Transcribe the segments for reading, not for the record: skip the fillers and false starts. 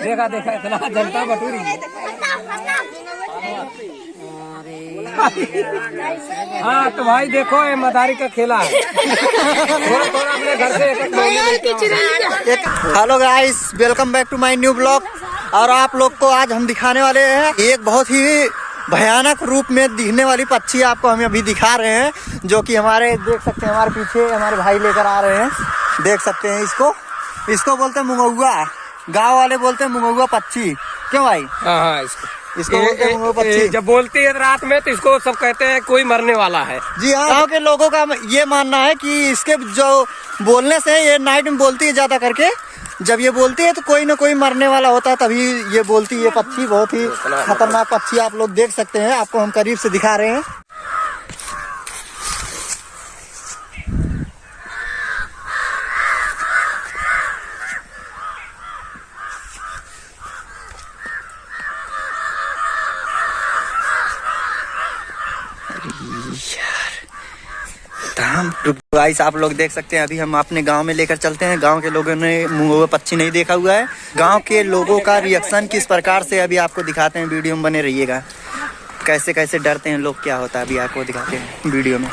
देखा देखा इतना जनता बटूरी। हाँ तो भाई देखो ये मदारी का खेला है। थोड़ा थोड़ा अपने घर से hello guys, welcome back to my new blog. और आप लोग को आज हम दिखाने वाले हैं एक बहुत ही भयानक रूप में दिखने वाली पक्षी आपको हम अभी दिखा रहे हैं, जो कि हमारे देख सकते हैं हमारे पीछे हमारे भाई लेकर आ रहे हैं। देख सकते हैं इसको बोलते हैं मुंगौआ, गाँव वाले बोलते हैं मुंगौआ पक्षी। क्यों भाई? हाँ इसको बोलते हैं मुंगौआ पक्षी। जब बोलती है रात में तो इसको सब कहते हैं कोई मरने वाला है। जी हाँ, गाँव के लोगों का ये मानना है कि इसके जो बोलने से ये नाइट में बोलती है ज्यादा करके। जब ये बोलती है तो कोई ना कोई मरने वाला होता है, तभी ये बोलती है। ये पक्षी बहुत ही खतरनाक पक्षी आप लोग देख सकते हैं, आपको हम करीब से दिखा रहे हैं। गाइस आप लोग देख सकते हैं, अभी हम अपने गांव में लेकर चलते हैं। गांव के लोगों ने मुंगौआ पक्षी नहीं देखा हुआ है। गांव के लोगों का रिएक्शन किस प्रकार से अभी आपको दिखाते हैं, वीडियो में बने रहिएगा। कैसे कैसे डरते हैं लोग, क्या होता है अभी आपको दिखाते हैं वीडियो में।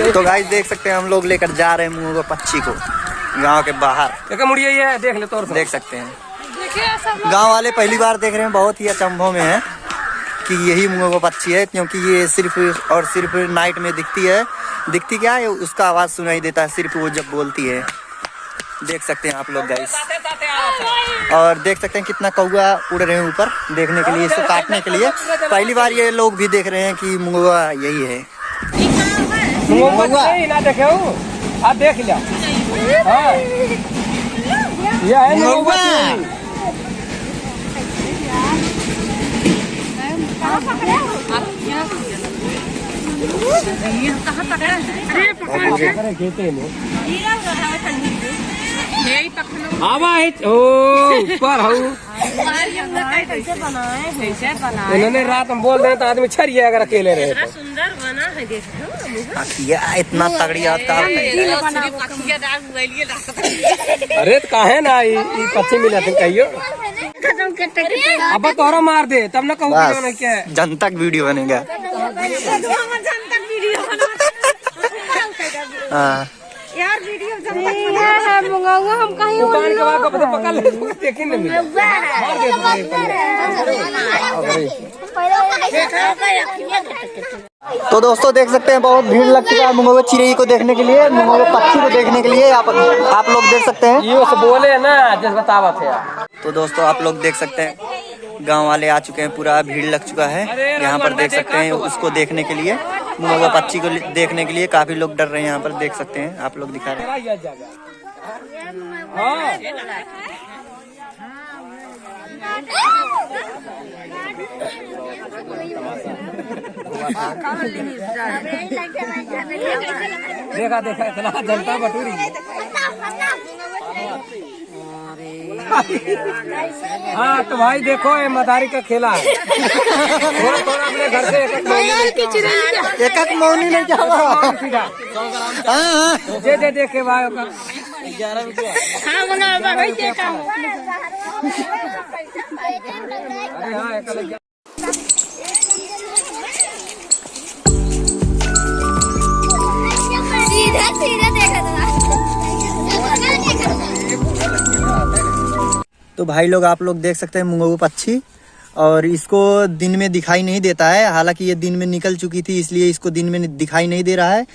तो गाइस देख सकते हैं हम लोग लेकर जा रहे हैं मुंगौआ पक्षी को गांव के बाहर। मुड़िए ये देख ले तो देख सकते हैं गांव वाले पहली बार देख रहे हैं, बहुत ही अचंभों में है कि यही मुंगौआ पक्षी है, क्योंकि ये सिर्फ और सिर्फ नाइट में दिखती क्या है, उसका आवाज सुनाई देता है सिर्फ वो जब बोलती है। देख सकते हैं आप लोग गाइस, और देख सकते हैं कितना कौआ उड़ रहे हैं ऊपर देखने के लिए, इसको काटने के लिए। पहली बार ये लोग भी देख रहे हैं कि मुंगौआ यही है। ना देखे हो आप देख लिया। हाँ यह है मुंगौआ। इन्होंने रात में बोल रहे तो आदमी छरिए अगर अकेले रहे तो। सुंदर बना है, देखो इतना तगड़ी आता है। अरे तो काहे ना पक्षी मिला थे कहियो। अब तोहरा मार दे तब ना कहूँ क्या जनतक वीडियो बनेगा। यार वीडियो है मुंगौआ, हम कहीं दुकान के बाद पकड़ ले देखी नहीं मिला। तो दोस्तों देख सकते हैं बहुत भीड़ लग चुका है मुंगौआ चिड़ै को देखने के लिए, मुंगौआ पक्षी को देखने के लिए। आप लोग देख सकते हैं, ये बोले ना जिस बतावत है। तो दोस्तों आप लोग देख सकते हैं गांव वाले आ चुके हैं, पूरा भीड़ लग चुका है यहाँ पर। देख सकते हैं उसको देखने के लिए, मुंगौआ पक्षी को देखने के लिए काफी लोग डर रहे हैं यहाँ पर। देख सकते हैं आप लोग दिखा रहे हैं। देखा देखा इतना जनता बटूरी। हाँ तो भाई देखो ये मदारी का खेला है। थोड़ा थोड़ा अपने घर से एक मौनी नहीं दे देखे भाई 11 रुपया। अरे हाँ सीधा देखा तो भाई लोग आप लोग देख सकते हैं मुंगौआ पक्षी, और इसको दिन में दिखाई नहीं देता है। हालांकि ये दिन में निकल चुकी थी, इसलिए इसको दिन में दिखाई नहीं दे रहा है।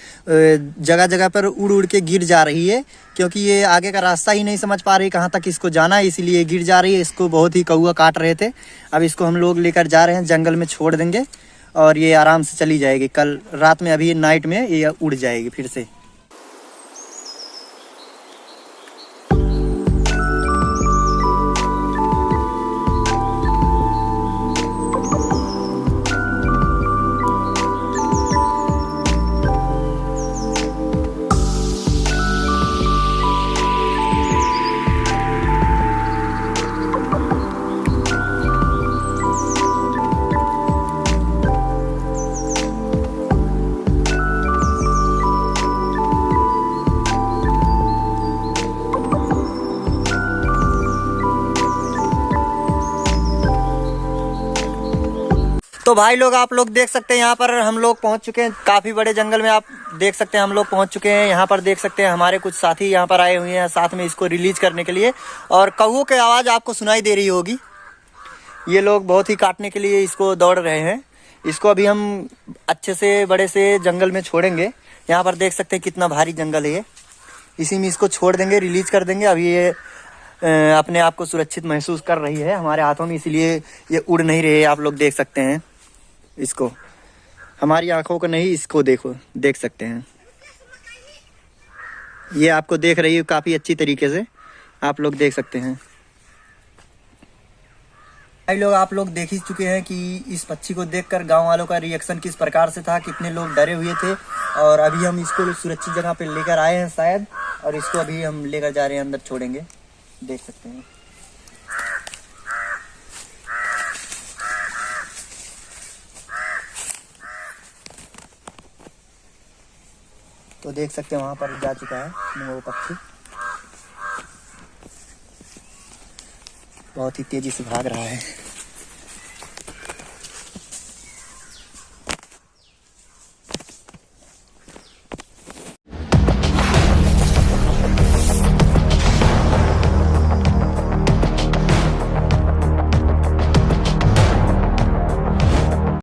जगह जगह पर उड़ उड़ के गिर जा रही है, क्योंकि ये आगे का रास्ता ही नहीं समझ पा रही कहाँ तक इसको जाना है, इसलिए गिर जा रही है। इसको बहुत ही कौआ काट रहे थे। अब इसको हम लोग लेकर जा रहे हैं, जंगल में छोड़ देंगे और ये आराम से चली जाएगी। कल रात में, अभी नाइट में ये उड़ जाएगी फिर से। तो भाई लोग आप लोग देख सकते हैं यहाँ पर हम लोग पहुंच चुके हैं काफी बड़े जंगल में। आप देख सकते हैं हम लोग पहुंच चुके हैं। यहाँ पर देख सकते हैं हमारे कुछ साथी यहाँ पर आए हुए हैं साथ में इसको रिलीज करने के लिए। और कौवों की आवाज आपको सुनाई दे रही होगी। ये लोग बहुत ही काटने के लिए इसको दौड़ रहे हैं। इसको अभी हम अच्छे से बड़े से जंगल में छोड़ेंगे। यहाँ पर देख सकते हैं कितना भारी जंगल है ये। इसी में इसको छोड़ देंगे, रिलीज कर देंगे। अभी ये अपने आप को सुरक्षित महसूस कर रही है हमारे हाथों में, इसलिए ये उड़ नहीं रही है। आप लोग देख सकते हैं इसको, हमारी आंखों को नहीं, इसको देखो, देख सकते हैं। ये आपको देख रही है काफी अच्छी तरीके से, आप लोग देख सकते हैं। भाई लोग आप लोग देख ही चुके हैं कि इस पक्षी को देखकर गांव वालों का रिएक्शन किस प्रकार से था, कितने लोग डरे हुए थे। और अभी हम इसको सुरक्षित जगह पे लेकर आए हैं शायद, और इसको अभी हम लेकर जा रहे हैं, अंदर छोड़ेंगे। देख सकते हैं तो देख सकते हैं वहां पर जा चुका है वो पक्षी, बहुत ही तेजी से भाग रहा है।